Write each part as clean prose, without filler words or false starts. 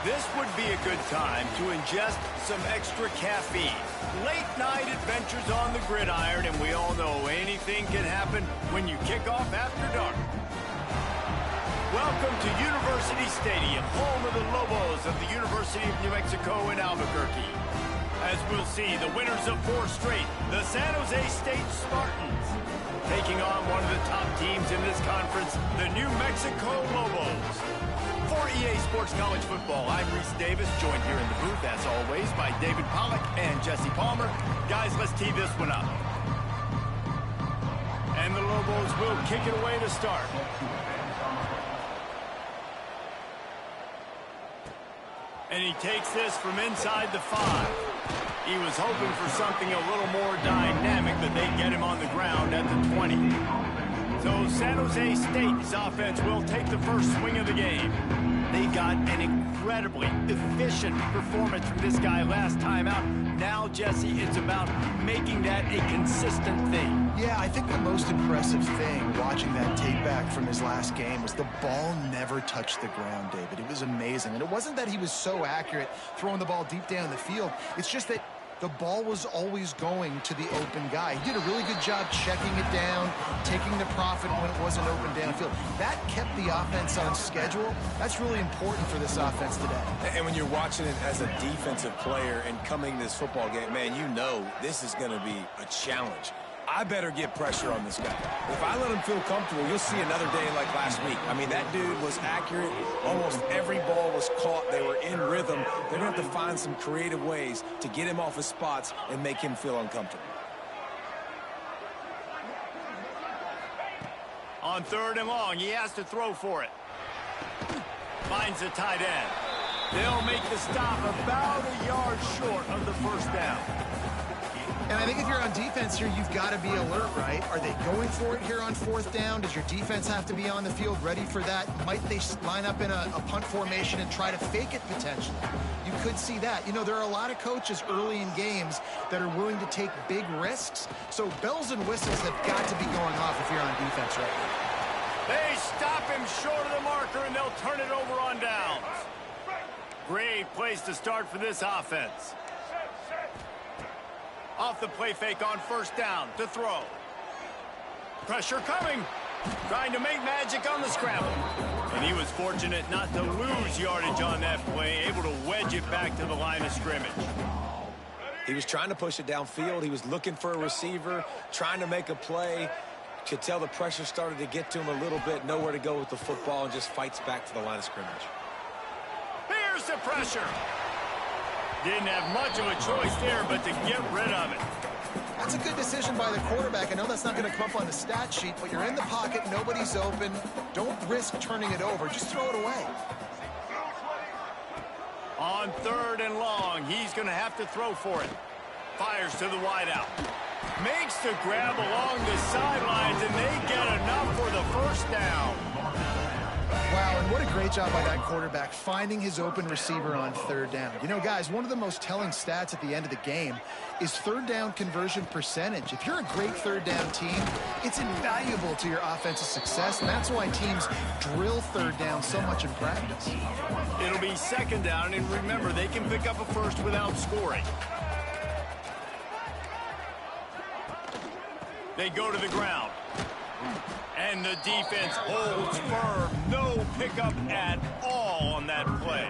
This would be a good time to ingest some extra caffeine. Late night adventures on the gridiron, and we all know anything can happen when you kick off after dark. Welcome to University Stadium, home of the Lobos of the University of New Mexico in Albuquerque. As we'll see, the winners of 4 straight, the San Jose State Spartans, taking on one of the top teams in this conference, the New Mexico Lobos. For EA Sports College Football, I'm Reese Davis, joined here in the booth, as always, by David Pollack and Jesse Palmer. Guys, let's tee this one up. And the Lobos will kick it away to start. And he takes this from inside the 5. He was hoping for something a little more dynamic, but they get him on the ground at the 20. So San Jose State's offense will take the first swing of the game. They got an incredibly efficient performance from this guy last time out. Now, Jesse, it's about making that a consistent thing. Yeah, I think the most impressive thing watching that tape back from his last game was the ball never touched the ground, David. It was amazing. And it wasn't that he was so accurate throwing the ball deep down the field. It's just that the ball was always going to the open guy. He did a really good job checking it down, taking the profit when it wasn't open downfield. That kept the offense on schedule. That's really important for this offense today. And when you're watching it as a defensive player and coming to this football game, man, you know this is going to be a challenge. I better get pressure on this guy. If I let him feel comfortable, you'll see another day like last week. I mean, that dude was accurate. Almost every ball was caught. They were in rhythm. They're going to have to find some creative ways to get him off his spots and make him feel uncomfortable. On 3rd and long, he has to throw for it. Finds the tight end. They'll make the stop about a yard short of the first down. And I think if you're on defense here, you've got to be alert, right? Are they going for it here on 4th down? Does your defense have to be on the field ready for that? Might they line up in a punt formation and try to fake it potentially? You could see that. You know, there are a lot of coaches early in games that are willing to take big risks. So bells and whistles have got to be going off if you're on defense right now. They stop him short of the marker, and they'll turn it over on downs. Great place to start for this offense. Off the play fake on 1st down to throw. Pressure coming. Trying to make magic on the scramble. And he was fortunate not to lose yardage on that play, able to wedge it back to the line of scrimmage. He was trying to push it downfield. He was looking for a receiver, trying to make a play. Could tell the pressure started to get to him a little bit. Nowhere to go with the football, and just fights back to the line of scrimmage. Here's the pressure. Didn't have much of a choice there, but to get rid of it. That's a good decision by the quarterback. I know that's not going to come up on the stat sheet, but you're in the pocket, nobody's open. Don't risk turning it over. Just throw it away. On 3rd and long, he's going to have to throw for it. Fires to the wideout. Makes the grab along the sidelines, and they get enough for the first down. Wow, and what a great job by that quarterback finding his open receiver on 3rd down. You know, guys, one of the most telling stats at the end of the game is 3rd down conversion percentage. If you're a great 3rd down team, it's invaluable to your offensive success, and that's why teams drill 3rd down so much in practice. It'll be 2nd down, and remember, they can pick up a first without scoring. They go to the ground. And the defense holds firm. No pickup at all on that play.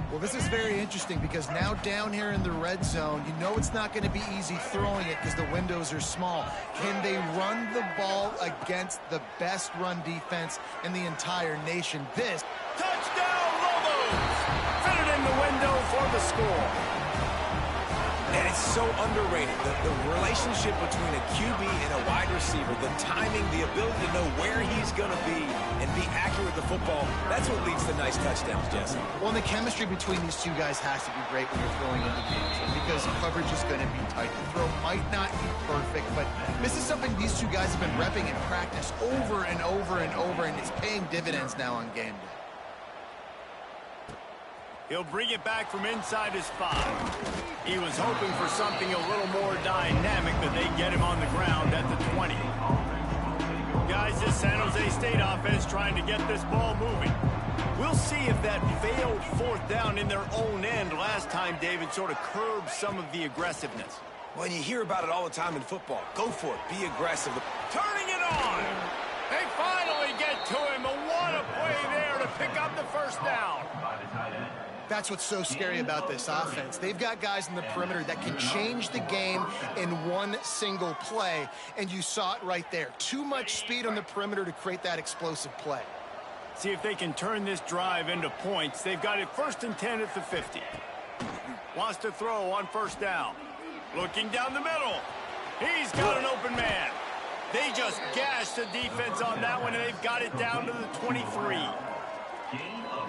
Well, this is very interesting because now down here in the red zone, you know it's not going to be easy throwing it because the windows are small. Can they run the ball against the best run defense in the entire nation? This. Touchdown, Lobos! Fit it in the window for the score. And it's so underrated, the relationship between a QB and a wide receiver, the timing, the ability to know where he's going to be and be accurate with the football, that's what leads to nice touchdowns, Jesse. Well, and the chemistry between these two guys has to be great when you're throwing into games because coverage is going to be tight. The throw might not be perfect, but this is something these two guys have been repping in practice over and over and over, and it's paying dividends now on game day. He'll bring it back from inside his 5. He was hoping for something a little more dynamic, but they get him on the ground at the 20. Guys, this San Jose State offense trying to get this ball moving. We'll see if that failed fourth down in their own end last time, David, sort of curbed some of the aggressiveness. Well, you hear about it all the time in football. Go for it. Be aggressive. Turning it on. They finally get to him. And what a play there to pick up the first down. That's what's so scary about this offense. They've got guys in the perimeter that can change the game in one single play, and you saw it right there. Too much speed on the perimeter to create that explosive play. See if they can turn this drive into points. They've got it 1st and 10 at the 50. Wants to throw on first down. Looking down the middle. He's got an open man. They just gashed the defense on that one, and they've got it down to the 23.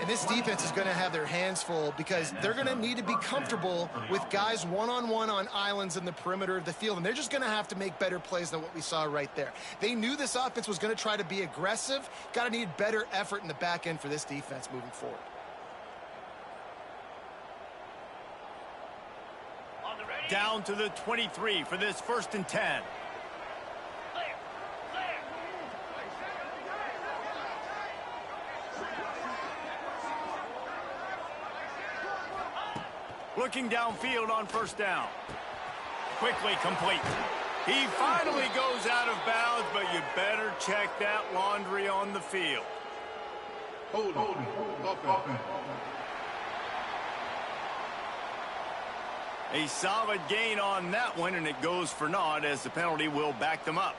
And this defense is going to have their hands full because they're going to need to be comfortable with guys one-on-one on islands in the perimeter of the field. And they're just going to have to make better plays than what we saw right there. They knew this offense was going to try to be aggressive. Got to need better effort in the back end for this defense moving forward. Down to the 23 for this 1st and 10. Looking downfield on first down. Quickly complete. He finally goes out of bounds, but you better check that laundry on the field. Hold on. A solid gain on that one, and it goes for naught as the penalty will back them up.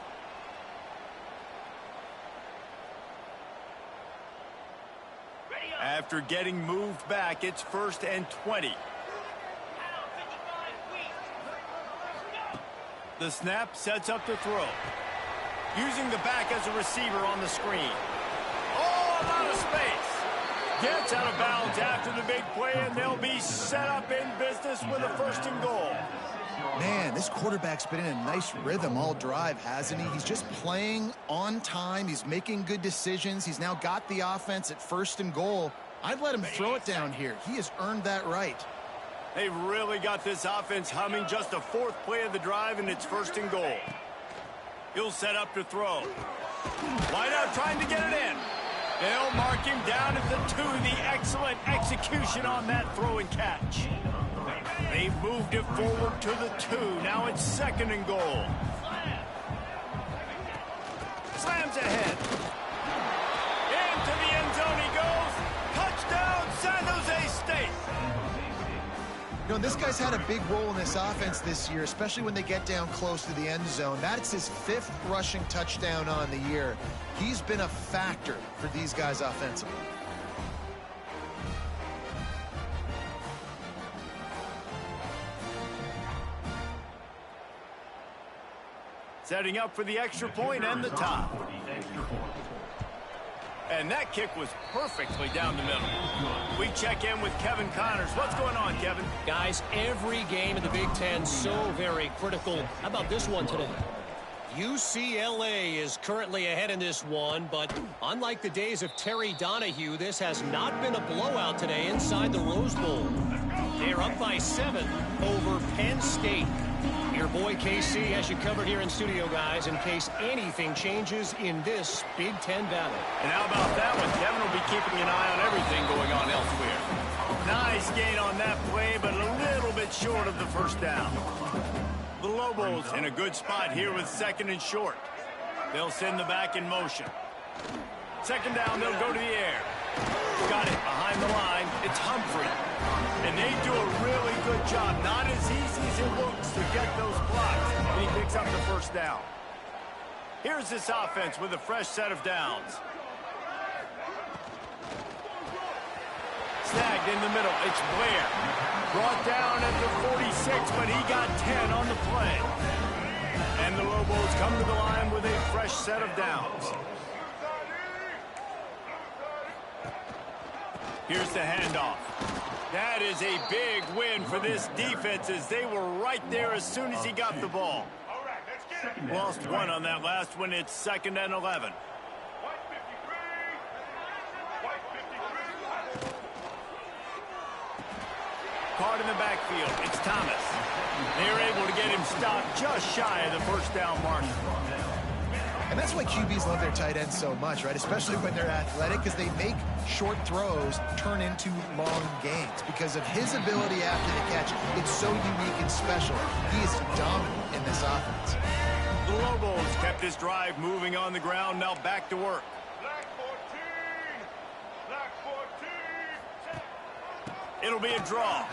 After getting moved back, it's 1st and 20. The snap sets up the throw. Using the back as a receiver on the screen. Oh, a lot of space. Gets out of bounds after the big play, and they'll be set up in business with a 1st and goal. Man, this quarterback's been in a nice rhythm all drive, hasn't he? He's just playing on time. He's making good decisions. He's now got the offense at 1st and goal. I'd let him throw it down here. He has earned that right. They've really got this offense humming. Just the 4th play of the drive, and it's 1st and goal. He'll set up to throw. Wide out trying to get it in. They'll mark him down at the 2. The excellent execution on that throw and catch. They've moved it forward to the 2. Now it's 2nd and goal. Slams ahead. Into the end zone he goes. Touchdown, San Jose State. You know, this guy's had a big role in this offense this year, especially when they get down close to the end zone. That's his 5th rushing touchdown on the year. He's been a factor for these guys offensively. Setting up for the extra point and the top. And that kick was perfectly down the middle. We check in with Kevin Connors. What's going on, Kevin? Guys, every game in the Big Ten so very critical. How about this one today? UCLA is currently ahead in this one, but unlike the days of Terry Donahue, this has not been a blowout today inside the Rose Bowl. They're up by 7 over Penn State. Your boy KC has you covered here in studio, guys, in case anything changes in this Big Ten battle. And how about that one? Kevin will be keeping an eye on everything going on elsewhere. Nice gain on that play, but a little bit short of the first down. The Lobos in a good spot here with 2nd and short. They'll send the back in motion. 2nd down, they'll go to the air. Got it behind the line. It's Humphrey. And they do a really good job. Not as easy as it looks to get those blocks. And he picks up the first down. Here's this offense with a fresh set of downs. Snagged in the middle. It's Blair. Brought down at the 46, but he got 10 on the play. And the Lobos come to the line with a fresh set of downs. Here's the handoff. That is a big win for this defense as they were right there as soon as he got the ball. Lost 1 on that last one. It's 2nd and 11. Caught in the backfield. It's Thomas. They're able to get him stopped just shy of the first down marker. And that's why QBs love their tight ends so much, right? Especially when they're athletic, because they make short throws turn into long gains. Because of his ability after the catch, it's so unique and special. He is dominant in this offense. The Lobos kept this drive moving on the ground, now back to work. Black 14. Black 14. It'll be a draw.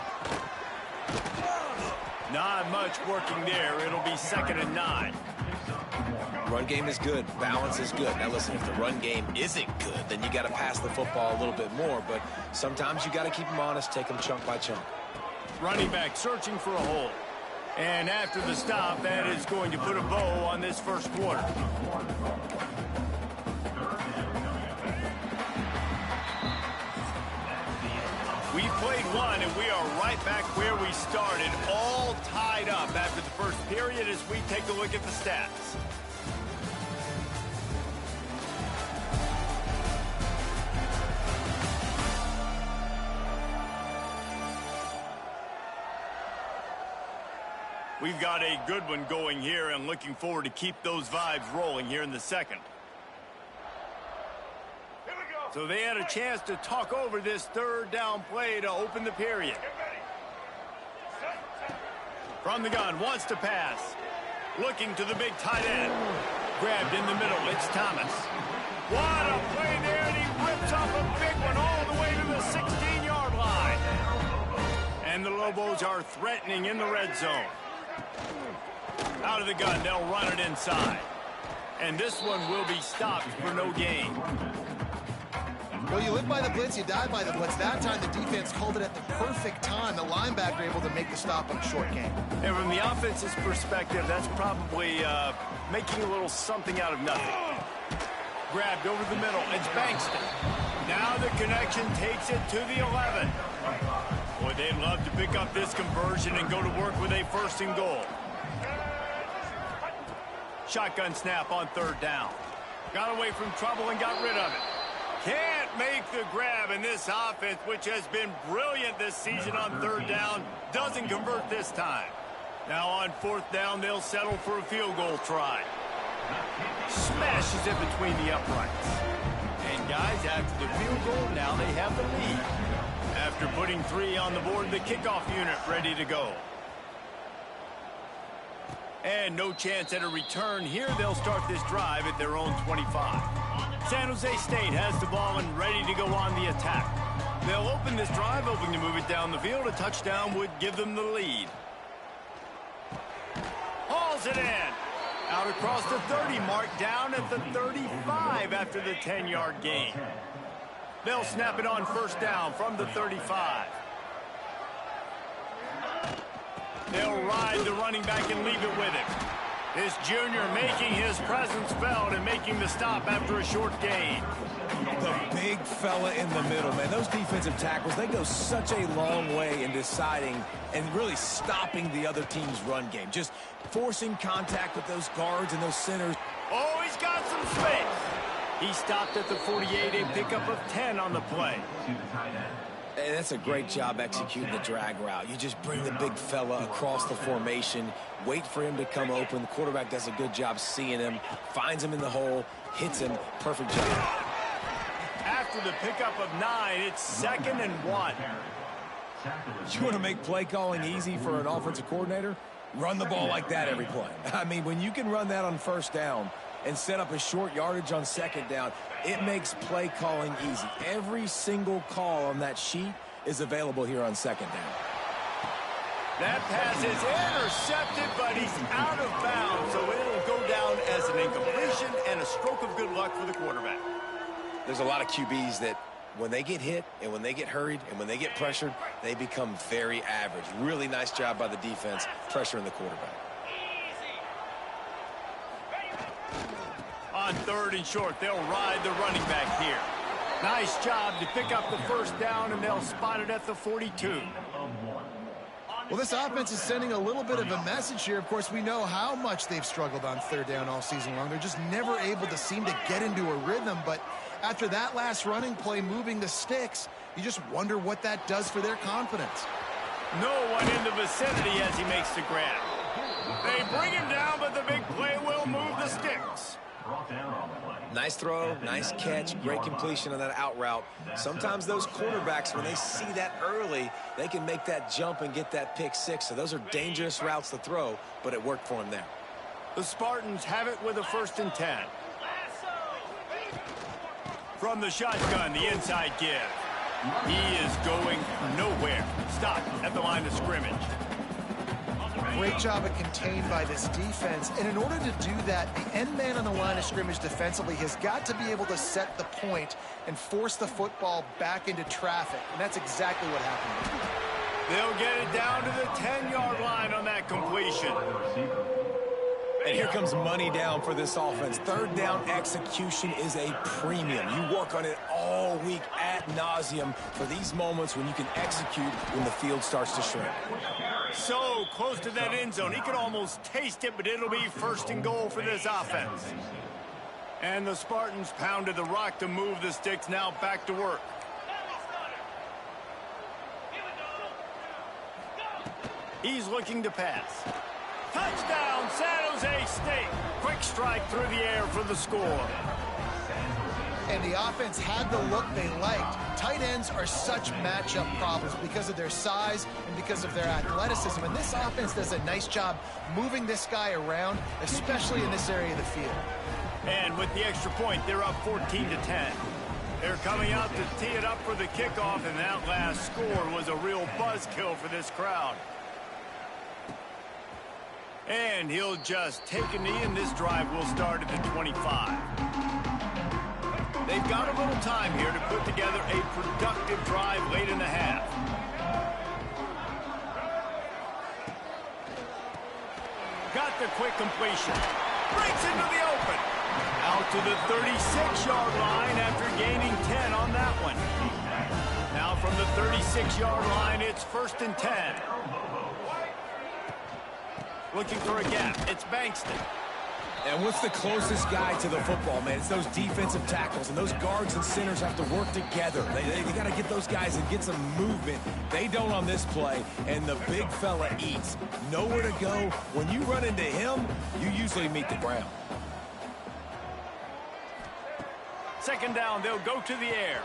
Not much working there. It'll be 2nd and 9. Run game is good. Balance is good. Now, listen, if the run game isn't good, then you got to pass the football a little bit more. But sometimes you got to keep them honest, take them chunk by chunk. Running back searching for a hole. And after the stop, that is going to put a bow on this first quarter. We played one, and we are right back where we started, all tied up after the first period as we take a look at the stats. We've got a good one going here and looking forward to keep those vibes rolling here in the second. So they had a chance to talk over this 3rd down play to open the period. From the gun, wants to pass. Looking to the big tight end. Grabbed in the middle, it's Thomas. What a play there, and he rips off a big one all the way to the 16-yard line. And the Lobos are threatening in the red zone. Out of the gun, they'll run it inside. And this one will be stopped for no gain. Well, you live by the blitz, you die by the blitz. That time, the defense called it at the perfect time. The linebacker able to make the stop on a short game. And from the offense's perspective, that's probably making a little something out of nothing. Grabbed over the middle. It's Bankston. Now the connection takes it to the 11. Boy, they'd love to pick up this conversion and go to work with a 1st and goal. Shotgun snap on 3rd down. Got away from trouble and got rid of it. Can't make the grab, and this offense, which has been brilliant this season on 3rd down, doesn't convert this time. Now on 4th down, they'll settle for a field goal try. Smashes it between the uprights. And guys, after the field goal, now they have the lead. After putting 3 on the board, the kickoff unit ready to go. And no chance at a return here. They'll start this drive at their own 25. San Jose State has the ball and ready to go on the attack. They'll open this drive, hoping to move it down the field. A touchdown would give them the lead. Hauls it in. Out across the 30 mark, down at the 35 after the 10-yard gain. They'll snap it on 1st down from the 35. They'll ride the running back and leave it with him. This junior making his presence felt and making the stop after a short gain. The big fella in the middle, man. Those defensive tackles, they go such a long way in deciding and really stopping the other team's run game. Just forcing contact with those guards and those centers. Oh, he's got some space. He stopped at the 48, a pickup of 10 on the play. And that's a great job executing the drag route. You just bring the big fella across the formation, wait for him to come open. The quarterback does a good job seeing him, finds him in the hole, hits him. Perfect job. After the pickup of 9, it's 2nd and 1. You want to make play calling easy for an offensive coordinator? Run the ball like that every play. I mean, when you can run that on 1st down and set up a short yardage on 2nd down, it makes play calling easy. Every single call on that sheet is available here on 2nd down. That pass is intercepted, but he's out of bounds, so it'll go down as an incompletion and a stroke of good luck for the quarterback. There's a lot of QBs that when they get hit and when they get hurried and when they get pressured, they become very average. Really nice job by the defense pressuring the quarterback. On 3rd and short, they'll ride the running back here. Nice job to pick up the 1st down, and they'll spot it at the 42. Well, this offense is sending a little bit of a message here. Of course, we know how much they've struggled on 3rd down all season long. They're just never able to seem to get into a rhythm. But after that last running play moving the sticks, you just wonder what that does for their confidence. No one in the vicinity as he makes the grab. They bring him down, but the big play will move the sticks. Nice throw, nice catch, great completion on that out route. Sometimes those quarterbacks, when they see that early, they can make that jump and get that pick six. So those are dangerous routes to throw, but it worked for him there. The Spartans have it with a 1st and 10. From the shotgun, the inside give. He is going nowhere. Stop at the line of scrimmage. Great job of contained by this defense. And in order to do that, the end man on the line of scrimmage defensively has got to be able to set the point and force the football back into traffic. And that's exactly what happened. They'll get it down to the 10-yard line on that completion. And here comes money down for this offense. 3rd down execution is a premium. You work on it all week ad nauseum for these moments when you can execute when the field starts to shrink. So close to that end zone. He could almost taste it, but it'll be 1st and goal for this offense. And the Spartans pounded the rock to move the sticks. Now back to work. He's looking to pass. Touchdown, San Jose State. Quick strike through the air for the score. And the offense had the look they liked. Tight ends are such matchup problems because of their size and because of their athleticism. And this offense does a nice job moving this guy around, especially in this area of the field. And with the extra point, they're up 14-10. They're coming out to tee it up for the kickoff, and that last score was a real buzzkill for this crowd. And he'll just take a knee, and this drive will start at the 25. They've got a little time here to put together a productive drive late in the half. Got the quick completion. Breaks into the open. Out to the 36-yard line after gaining 10 on that one. Now from the 36-yard line, it's 1st and 10. Looking for a gap. It's Bankston. And what's the closest guy to the football, man? It's those defensive tackles, and those guards and centers have to work together. They got to get those guys and get some movement. They don't on this play, and the big fella eats. Nowhere to go. When you run into him, you usually meet the ground. 2nd down, they'll go to the air.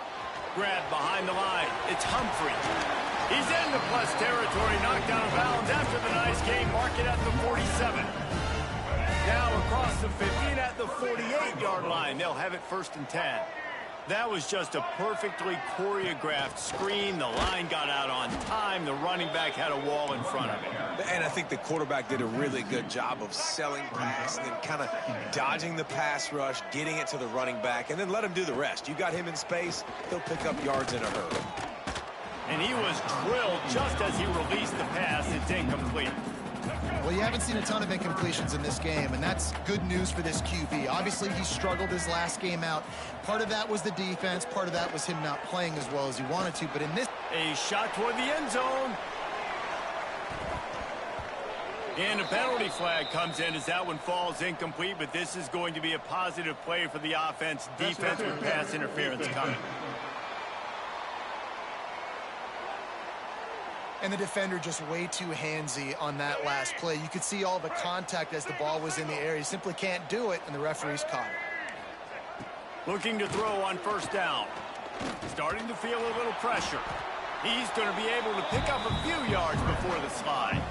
Grab behind the line. It's Humphrey. He's into plus territory, knocked out of bounds after the nice game. Mark it at the 47. Now across the 50 and at the 48-yard line. They'll have it 1st and 10. That was just a perfectly choreographed screen. The line got out on time. The running back had a wall in front of him. And I think the quarterback did a really good job of selling pass and then kind of dodging the pass rush, getting it to the running back, and then let him do the rest. You got him in space, he'll pick up yards in a hurry. And he was drilled just as he released the pass. It's incomplete. Well, you haven't seen a ton of incompletions in this game, and that's good news for this QB. Obviously, he struggled his last game out. Part of that was the defense. Part of that was him not playing as well as he wanted to. But in this... A shot toward the end zone. And a penalty flag comes in as that one falls incomplete, but this is going to be a positive play for the offense. Defense with pass interference coming. And the defender just way too handsy on that last play. You could see all the contact as the ball was in the air. He simply can't do it, and the referee's caught it. Looking to throw on 1st down. Starting to feel a little pressure. He's going to be able to pick up a few yards before the slide.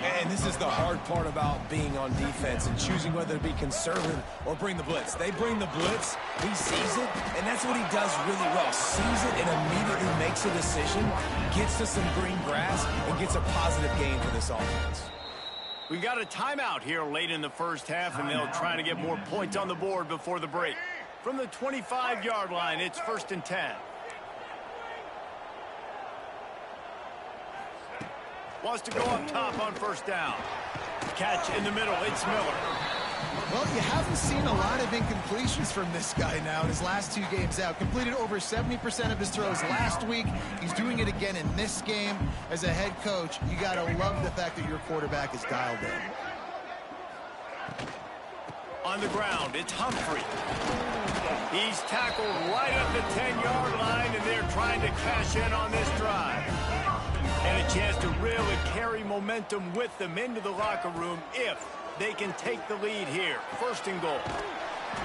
And this is the hard part about being on defense and choosing whether to be conservative or bring the blitz. They bring the blitz, he sees it, and that's what he does really well. Sees it and immediately makes a decision, gets to some green grass, and gets a positive gain for this offense. We got a timeout here late in the 1st half, and they'll try to get more points on the board before the break. From the 25-yard line, it's 1st and 10. Wants to go up top on 1st down. Catch in the middle, it's Miller. Well, you haven't seen a lot of incompletions from this guy now in his last 2 games out. Completed over 70% of his throws last week. He's doing it again in this game. As a head coach, you got to love the fact that your quarterback is dialed in. On the ground, it's Humphrey. He's tackled right at the 10-yard line, and they're trying to cash in on this drive. And a chance to really carry momentum with them into the locker room if they can take the lead here. First and goal.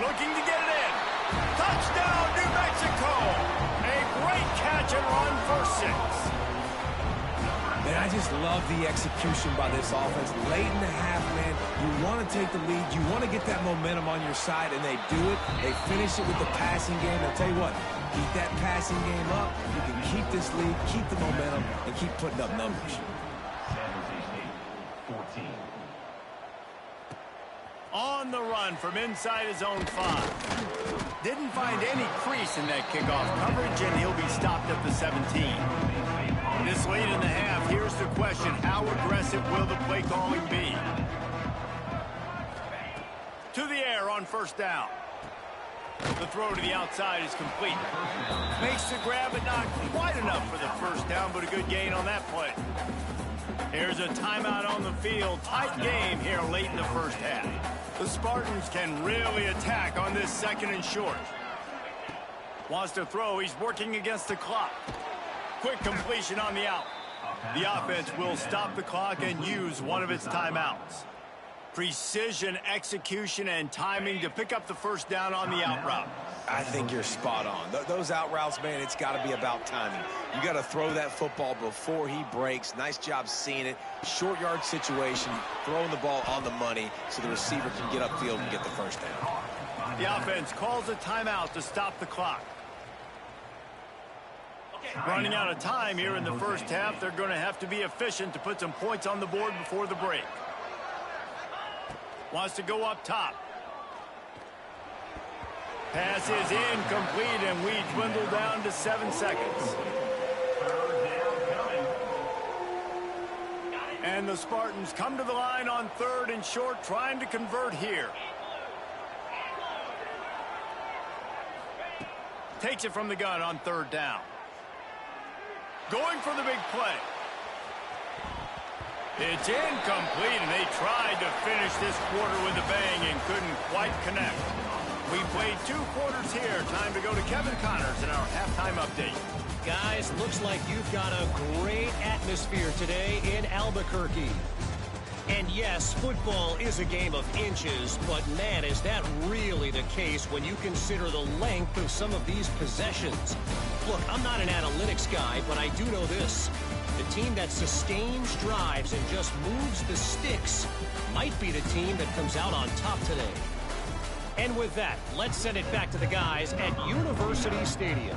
Looking to get it in. Touchdown, New Mexico. A great catch and run for 6. Man, I just love the execution by this offense. Late in the half, man, you want to take the lead. You want to get that momentum on your side, and they do it. They finish it with the passing game. I'll tell you what, keep that passing game up. You can keep this lead, keep the momentum, and keep putting up numbers. On the run from inside his own 5. Didn't find any crease in that kickoff coverage, and he'll be stopped at the 17. This late in the half, here's the question. How aggressive will the play calling be? To the air on first down. The throw to the outside is complete. Makes the grab, but not quite enough for the first down, but a good gain on that play. Here's a timeout on the field. Tight game here late in the first half. The Spartans can really attack on this second and short. Wants to throw. He's working against the clock. Quick completion on the out. The offense will stop the clock and use one of its timeouts. Precision, execution, and timing to pick up the first down on the out route. I think you're spot on. Those out routes, man, it's got to be about timing. You got to throw that football before he breaks. Nice job seeing it. Short yard situation, throwing the ball on the money so the receiver can get upfield and get the first down. The offense calls a timeout to stop the clock. Running out of time here in the first half. They're going to have to be efficient to put some points on the board before the break. Wants to go up top. Pass is incomplete, and we dwindle down to 7 seconds. And the Spartans come to the line on 3rd and short, trying to convert here. Takes it from the gun on 3rd down. Going for the big play. It's incomplete, and they tried to finish this quarter with a bang and couldn't quite connect. We played 2 quarters here. Time to go to Kevin Connors in our halftime update. Guys, looks like you've got a great atmosphere today in Albuquerque. And yes, football is a game of inches, but man, is that really the case when you consider the length of some of these possessions. Look, I'm not an analytics guy, but I do know this. The team that sustains drives and just moves the sticks might be the team that comes out on top today. And with that, let's send it back to the guys at University Stadium.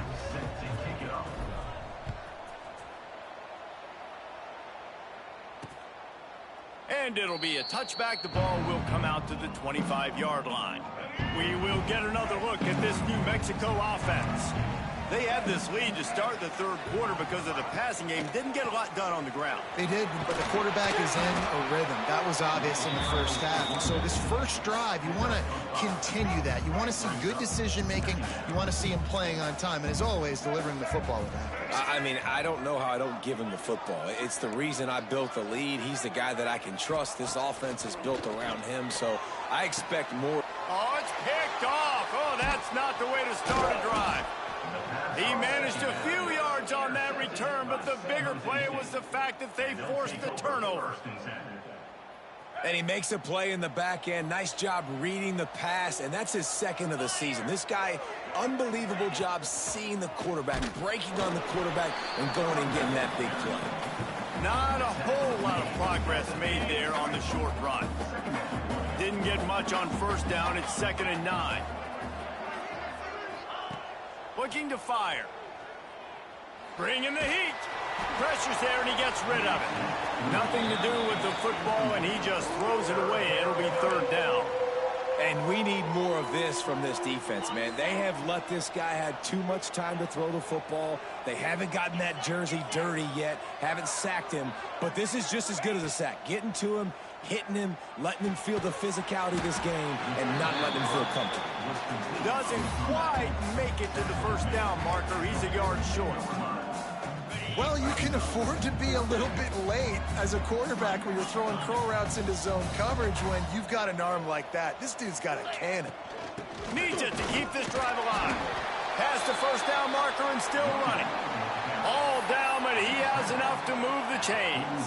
And it'll be a touchback. The ball will come out to the 25-yard line. We will get another look at this New Mexico offense. They had this lead to start the 3rd quarter because of the passing game. Didn't get a lot done on the ground. They did, but the quarterback is in a rhythm. That was obvious in the first half. And so this first drive, you want to continue that. You want to see good decision-making. You want to see him playing on time. And as always, delivering the football with accuracy. I mean, I don't know how I don't give him the football. It's the reason I built the lead. He's the guy that I can trust. This offense is built around him, so I expect more. Oh, it's picked off. Oh, that's not the way to start a drive. He managed a few yards on that return, but the bigger play was the fact that they forced the turnover. And he makes a play in the back end. Nice job reading the pass, and that's his 2nd of the season. This guy, unbelievable job seeing the quarterback, breaking on the quarterback, and going and getting that big play. Not a whole lot of progress made there on the short run. Didn't get much on first down. It's 2nd and 9. Looking to fire. Bringing the heat. Pressure's there, and he gets rid of it. Nothing to do with the football, and he just throws it away. It'll be 3rd down. And we need more of this from this defense, man. They have let this guy have too much time to throw the football. They haven't gotten that jersey dirty yet, haven't sacked him. But this is just as good as a sack. Getting to him, hitting him, letting him feel the physicality of this game, and not letting him feel comfortable. Doesn't quite make it to the first down marker. He's a yard short. Well, you can afford to be a little bit late as a quarterback when you're throwing curl routes into zone coverage when you've got an arm like that. This dude's got a cannon. Needs it to keep this drive alive. Past the first down marker and still running. All down, but he has enough to move the chains.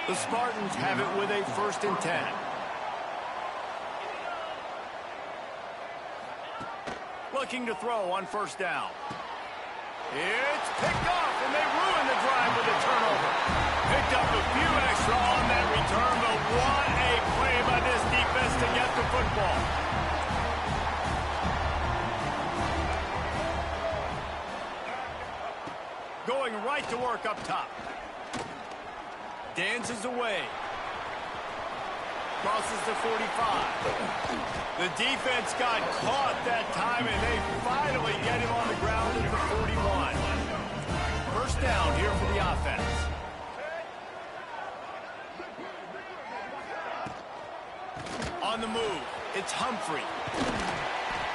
The Spartans have it with a 1st and 10. Looking to throw on first down. It's picked off, and they ruin the drive with a turnover. Picked up a few extra on that return, but what a play by this defense to get the football. Going right to work up top. Dances away. Crosses the 45. The defense got caught that time, and they finally get him on the ground at the 41. First down here for the offense. On the move, it's Humphrey.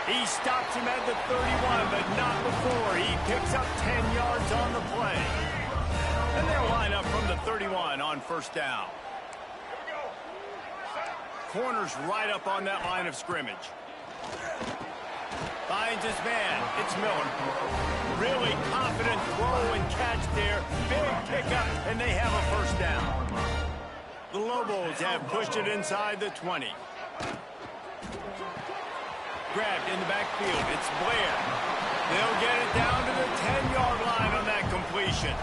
He stops him at the 31, but not before. He picks up 10 yards on the play. And they'll line up from the 31 on first down. Corner's right up on that line of scrimmage. Finds his man. It's Miller. Really confident throw and catch there. Big pickup, and they have a first down. The Lobos have pushed it inside the 20. Grabbed in the backfield. It's Blair. They'll get it down to the 10-yard line on that completion.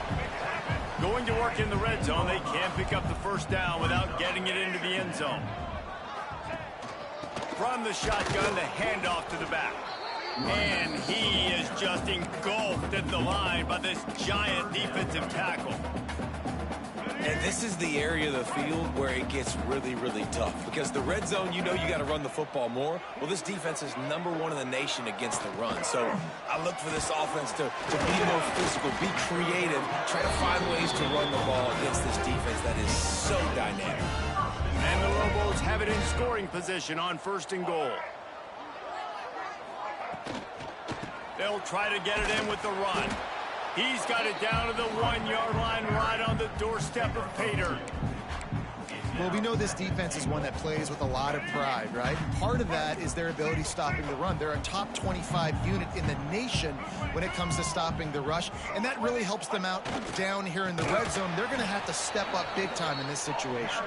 Going to work in the red zone. They can't pick up the first down without getting it into the end zone. From the shotgun, the handoff to the back. And he is just engulfed at the line by this giant defensive tackle. And this is the area of the field where it gets really, really tough. Because the red zone, you know you got to run the football more. Well, this defense is #1 in the nation against the run. So I look for this offense to be more physical, be creative, try to find ways to run the ball against this defense that is so dynamic. And the Lobos have it in scoring position on first and goal. They'll try to get it in with the run. He's got it down to the 1-yard line right on the doorstep of Pater. Well, we know this defense is one that plays with a lot of pride, right? Part of that is their ability stopping the run. They're a top 25 unit in the nation when it comes to stopping the rush, and that really helps them out down here in the red zone. They're going to have to step up big time in this situation.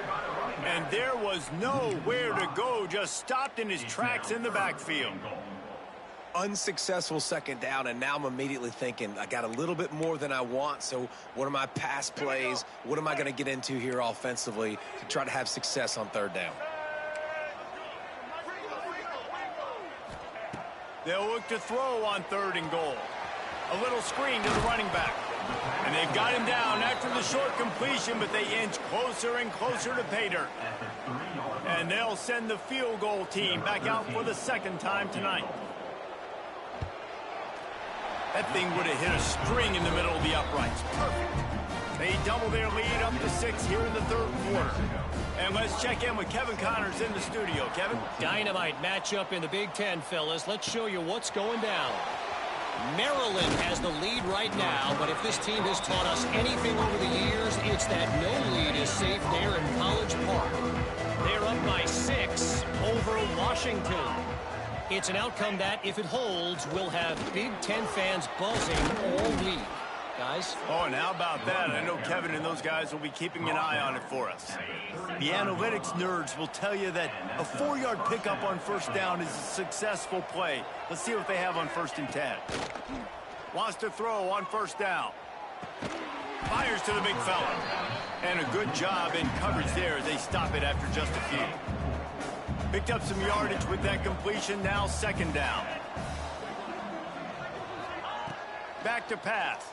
And there was nowhere to go, just stopped in his tracks in the backfield. Unsuccessful second down, and now I'm immediately thinking I got a little bit more than I want, so what are my pass plays? What am I going to get into here offensively to try to have success on third down? They'll look to throw on third and goal. A little screen to the running back. And they've got him down after the short completion, but they inch closer and closer to Pater. And they'll send the field goal team back out for the second time tonight. That thing would have hit a string in the middle of the uprights. Perfect. They double their lead up to 6 here in the third quarter. And let's check in with Kevin Connors in the studio. Kevin? Dynamite matchup in the Big Ten, fellas. Let's show you what's going down. Maryland has the lead right now, but if this team has taught us anything over the years, it's that no lead is safe there in College Park. They're up by 6 over Washington. It's an outcome that, if it holds, will have Big Ten fans buzzing all week. Guys? Oh, and how about that? I know Kevin and those guys will be keeping an eye on it for us. The analytics nerds will tell you that a 4-yard pickup on first down is a successful play. Let's see what they have on 1st and 10. Wants to throw on first down. Fires to the big fella. And a good job in coverage there as they stop it after just a few. Picked up some yardage with that completion, now second down. Back to pass.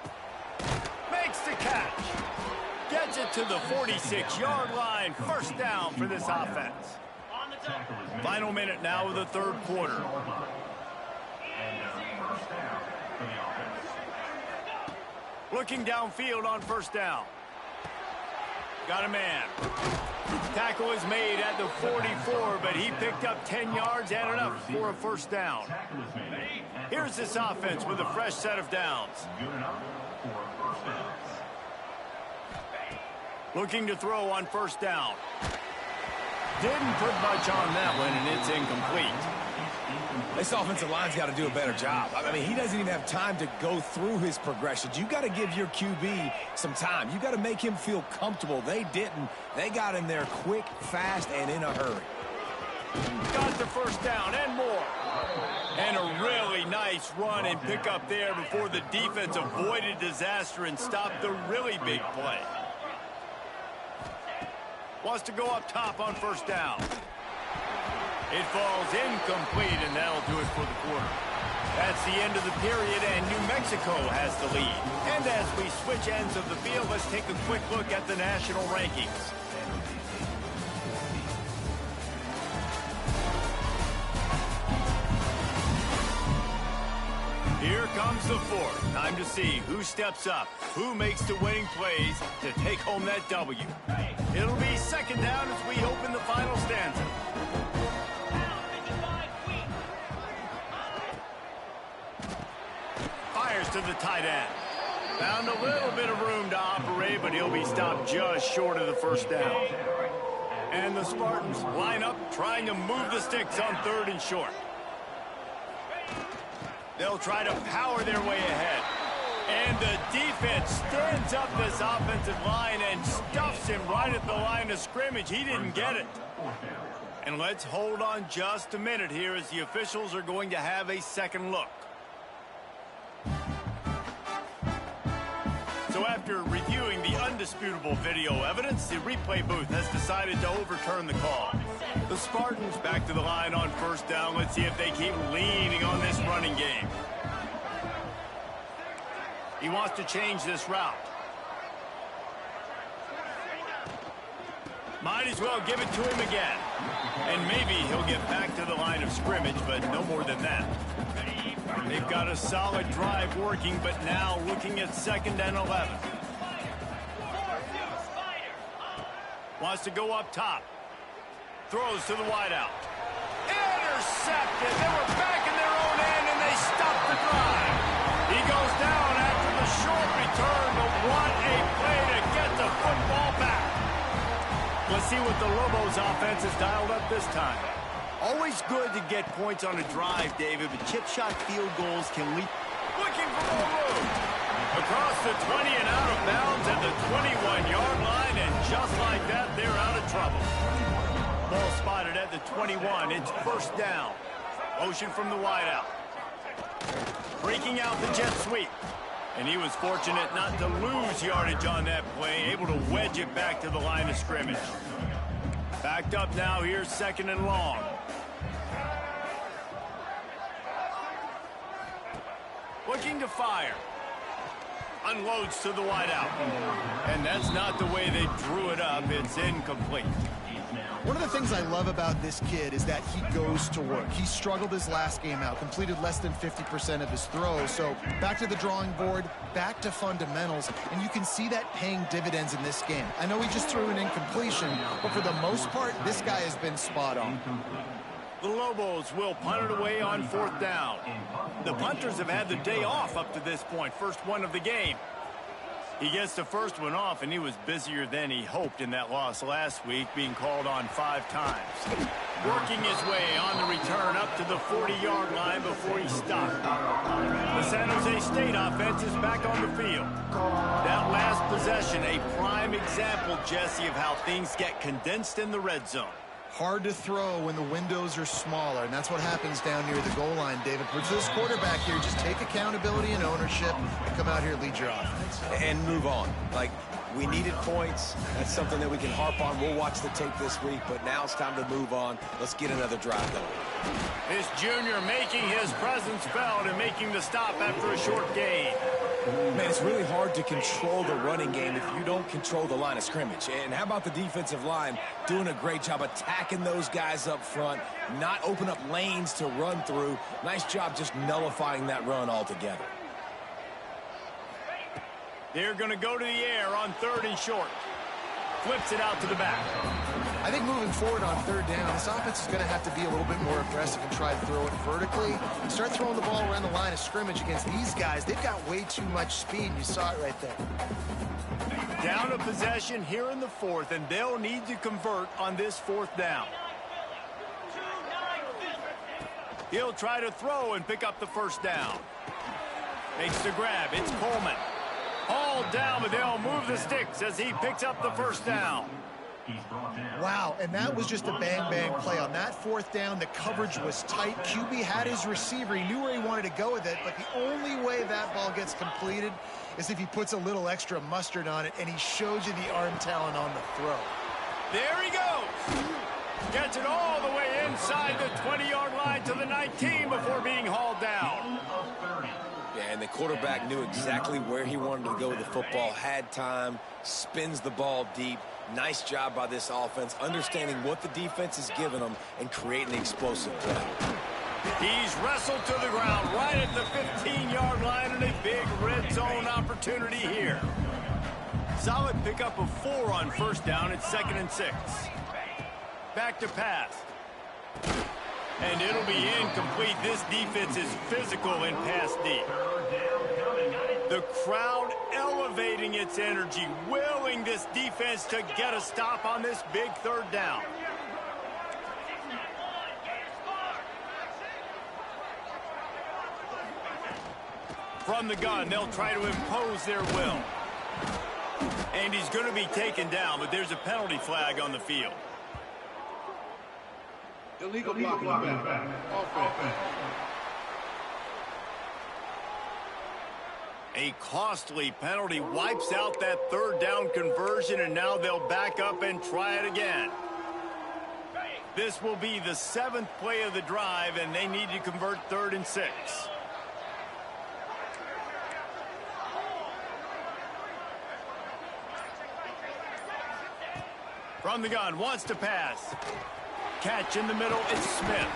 Makes the catch. Gets it to the 46-yard line. First down for this offense. Final minute now of the third quarter. Looking downfield on first down. Got a man. Tackle is made at the 44, but he picked up 10 yards and enough for a first down. Here's this offense with a fresh set of downs. Looking to throw on first down. Didn't put much on that one, and it's incomplete. This offensive line's got to do a better job. I mean, he doesn't even have time to go through his progressions. You got to give your QB some time. You got to make him feel comfortable. They didn't. They got him there quick, fast, and in a hurry. Got the first down and more. And a really nice run and pick up there before the defense avoided disaster and stopped the really big play. Wants to go up top on first down. It falls incomplete, and that'll do it for the quarter. That's the end of the period, and New Mexico has the lead. And as we switch ends of the field, let's take a quick look at the national rankings. Here comes the fourth. Time to see who steps up, who makes the winning plays to take home that W. It'll be second down as we open the final stanza. Fires to the tight end. Found a little bit of room to operate, but he'll be stopped just short of the first down. And the Spartans line up, trying to move the sticks on third and short. They'll try to power their way ahead. And the defense stands up this offensive line and stuffs him right at the line of scrimmage. He didn't get it. And let's hold on just a minute here as the officials are going to have a second look. So after reviewing the undisputable video evidence, the replay booth has decided to overturn the call. The Spartans back to the line on first down. Let's see if they keep leaning on this running game. He wants to change this route. Might as well give it to him again. And maybe he'll get back to the line of scrimmage, but no more than that. They've got a solid drive working, but now looking at 2nd and 11. Wants to go up top. Throws to the wideout. Intercepted. They were back in their own end, and they stopped the drive. He goes down after the short return, but what a play to get the football back. Let's see what the Lobos offense has dialed up this time. Always good to get points on a drive, David, but chip shot field goals can lead. Looking for more room. Across the 20 and out of bounds at the 21-yard line, and just like that, they're out of trouble. Ball spotted at the 21. It's first down. Motion from the wideout. Breaking out the jet sweep. And he was fortunate not to lose yardage on that play, able to wedge it back to the line of scrimmage. Backed up now, here's 2nd and long. Looking to fire. Unloads to the wideout. And that's not the way they drew it up. It's incomplete. One of the things I love about this kid is that he goes to work. He struggled his last game out, completed less than 50% of his throws. So back to the drawing board, back to fundamentals, and you can see that paying dividends in this game. I know he just threw an incompletion, but for the most part, this guy has been spot on. The Lobos will punt it away on 4th down. The punters have had the day off up to this point, first one of the game. He gets the first one off, and he was busier than he hoped in that loss last week, being called on 5 times. Working his way on the return up to the 40-yard line before he stopped. The San Jose State offense is back on the field. That last possession, a prime example, Jesse, of how things get condensed in the red zone. Hard to throw when the windows are smaller, and that's what happens down near the goal line, David. For this quarterback here, just take accountability and ownership and come out here and lead your offense. And move on. Like, we needed points. That's something that we can harp on. We'll watch the tape this week, but now it's time to move on. Let's get another drive going. This junior making his presence felt and making the stop after a short gain. Man, it's really hard to control the running game if you don't control the line of scrimmage. And how about the defensive line doing a great job attacking those guys up front, not open up lanes to run through. Nice job just nullifying that run altogether. They're going to go to the air on 3rd and short. Flips it out to the back. I think moving forward on 3rd down, this offense is going to have to be a little bit more aggressive and try to throw it vertically. And start throwing the ball around the line of scrimmage against these guys. They've got way too much speed. You saw it right there. Down a possession here in the 4th, and they'll need to convert on this 4th down. He'll try to throw and pick up the first down. Makes the grab. It's Coleman. Hauled down, but they'll move the sticks as he picks up the first down. Wow, and that was just a bang-bang play. On that fourth down, the coverage was tight. QB had his receiver. He knew where he wanted to go with it, but the only way that ball gets completed is if he puts a little extra mustard on it, and he shows you the arm talent on the throw. There he goes. Gets it all the way inside the 20-yard line to the 19 before being hauled down. Yeah, and the quarterback knew exactly where he wanted to go with the football, had time, spins the ball deep. Nice job by this offense, understanding what the defense is giving them and creating the explosive play. He's wrestled to the ground right at the 15-yard line and a big red zone opportunity here. Solid pickup of 4 on first down at 2nd and 6. Back to pass. And it'll be incomplete. This defense is physical in pass deep. The crowd elevating its energy, willing this defense to get a stop on this big third down. From the gun, they'll try to impose their will. And he's going to be taken down, but there's a penalty flag on the field. Illegal blocking back. Offense. A costly penalty wipes out that third down conversion, and now they'll back up and try it again. This will be the 7th play of the drive, and they need to convert 3rd and 6. From the gun, wants to pass. Catch in the middle, it's Smith.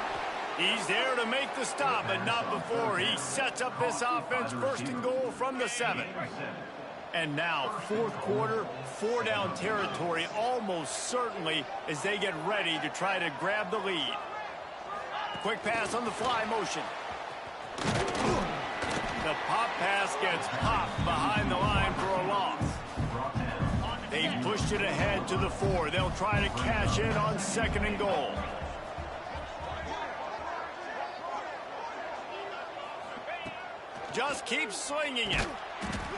He's there to make the stop, but not before. He sets up this offense 1st and goal from the 7. And now, 4th quarter, 4-down territory almost certainly as they get ready to try to grab the lead. Quick pass on the fly motion. The pop pass gets popped behind the line for a loss. They've pushed it ahead to the 4. They'll try to cash in on 2nd and goal. Just keep slinging it.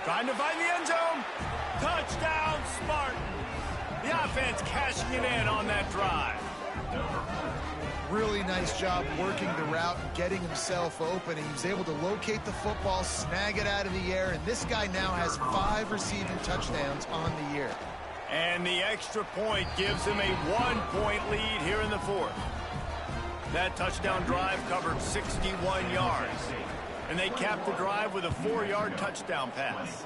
Trying to find the end zone. Touchdown, Spartans. The offense cashing it in on that drive. Really nice job working the route and getting himself open. He was able to locate the football, snag it out of the air, and this guy now has 5 receiving touchdowns on the year. And the extra point gives him a 1-point lead here in the 4th. That touchdown drive covered 61 yards. And they capped the drive with a 4-yard touchdown pass.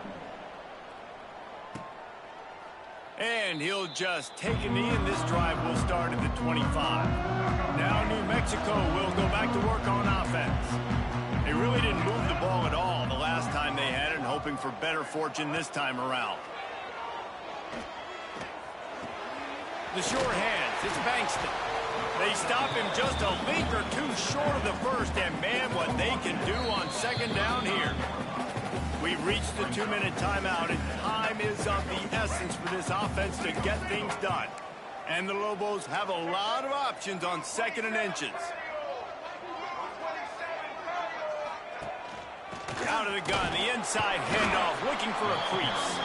And he'll just take a knee, and this drive will start at the 25. Now New Mexico will go back to work on offense. They really didn't move the ball at all the last time they had it, and hoping for better fortune this time around. The sure hands, it's Bankston. They stop him just a link or 2 short of the first, and man, what they can do on 2nd down here. We've reached the 2-minute timeout, and time is of the essence for this offense to get things done. And the Lobos have a lot of options on 2nd and inches. Out of the gun, the inside handoff, looking for a crease.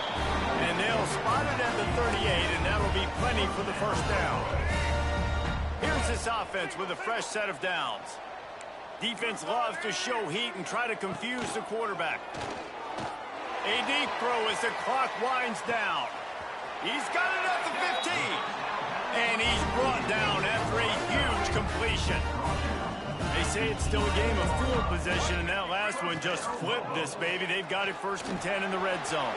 And they'll spot it at the 38, and that'll be plenty for the 1st down. Here's this offense with a fresh set of downs. Defense loves to show heat and try to confuse the quarterback. A deep throw as the clock winds down. He's got it at the 15. And he's brought down after a huge completion. They say it's still a game of field possession, and that last one just flipped this baby. They've got it 1st and 10 in the red zone.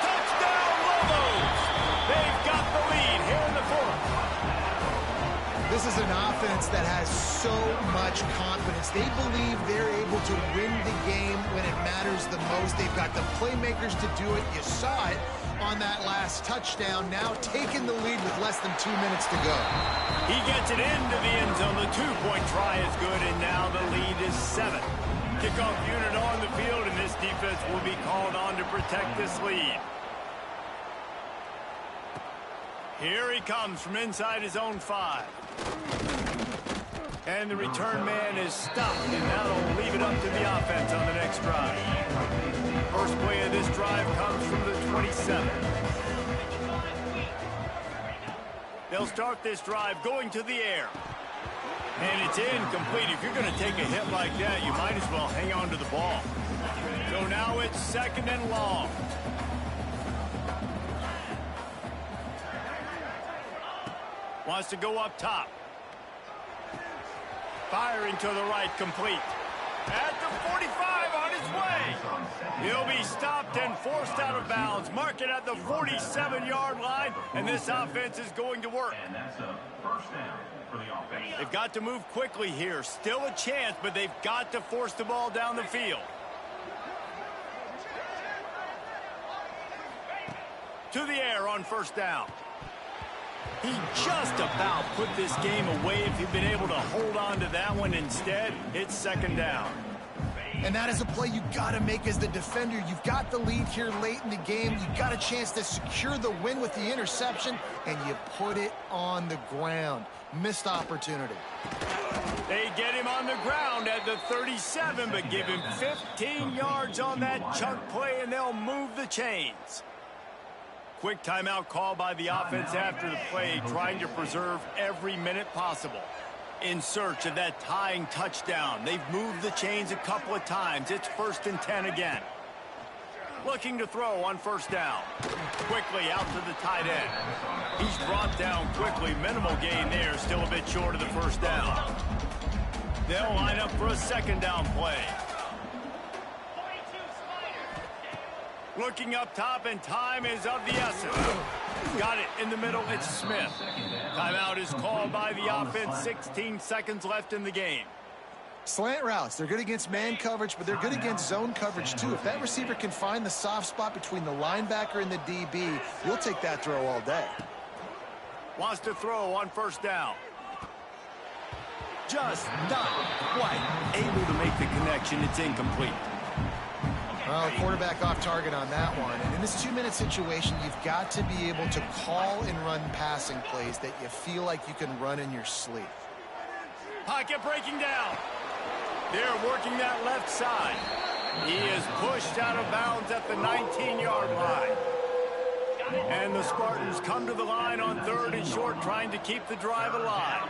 Touchdown, Lobos! They've got the lead here in the 4th. This is an offense that has so much confidence. They believe they're able to win the game when it matters the most. They've got the playmakers to do it. You saw it on that last touchdown. Now taking the lead with less than 2 minutes to go. He gets it into the end zone. The 2-point try is good, and now the lead is 7. Kickoff unit on the field, and this defense will be called on to protect this lead. Here he comes from inside his own 5. And the return man is stopped, and that'll leave it up to the offense on the next drive. First play of this drive comes from the 27. They'll start this drive going to the air. And it's incomplete. If you're going to take a hit like that, you might as well hang on to the ball. So now it's 2nd and long. Wants to go up top. Firing to the right, complete. At the 45, on his way. He'll be stopped and forced out of bounds. Mark it at the 47-yard line, and this offense is going to work. And that's a first down for the offense. They've got to move quickly here. Still a chance, but they've got to force the ball down the field. To the air on 1st down. He just about put this game away if he'd been able to hold on to that one. Instead, it's 2nd down. And that is a play you got to make as the defender. You've got the lead here late in the game. You've got a chance to secure the win with the interception, and you put it on the ground. Missed opportunity. They get him on the ground at the 37, but give him 15 yards on that chunk play, and they'll move the chains. Quick timeout call by the offense after the play, trying to preserve every minute possible. In search of that tying touchdown. They've moved the chains a couple of times. It's 1st and 10 again. Looking to throw on 1st down. Quickly out to the tight end. He's brought down quickly. Minimal gain there. Still a bit short of the 1st down. They'll line up for a 2nd down play. Looking up top, and time is of the essence. Got it in the middle. It's Smith. Timeout is called by the offense. 16 seconds left in the game. Slant routes. They're good against man coverage, but they're good against zone coverage, too. If that receiver can find the soft spot between the linebacker and the DB, you'll take that throw all day. Wants to throw on 1st down. Just not quite able to make the connection. It's incomplete. Well, the quarterback off target on that one. And in this 2-minute situation, you've got to be able to call and run passing plays that you feel like you can run in your sleep. Pocket breaking down. They're working that left side. He is pushed out of bounds at the 19-yard line. And the Spartans come to the line on 3rd and short, trying to keep the drive alive.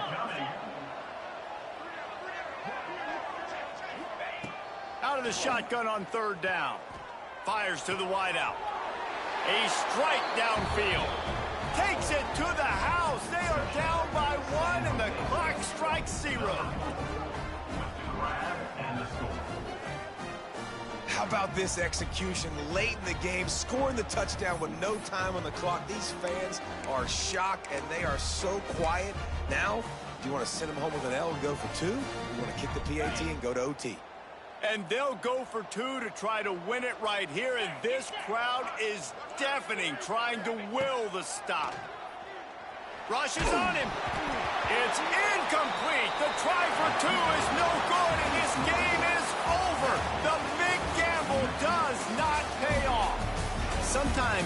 Out of the shotgun on 3rd down. Fires to the wideout. A strike downfield. Takes it to the house. They are down by 1, and the clock strikes 0. How about this execution late in the game, scoring the touchdown with no time on the clock? These fans are shocked, and they are so quiet. Now, do you want to send them home with an L and go for 2? You want to kick the PAT and go to OT? And they'll go for 2 to try to win it right here. And this crowd is deafening, trying to will the stop. Rushes on him. It's incomplete. The try for 2 is no good, and this game is over. The big gamble does not pay off. Sometimes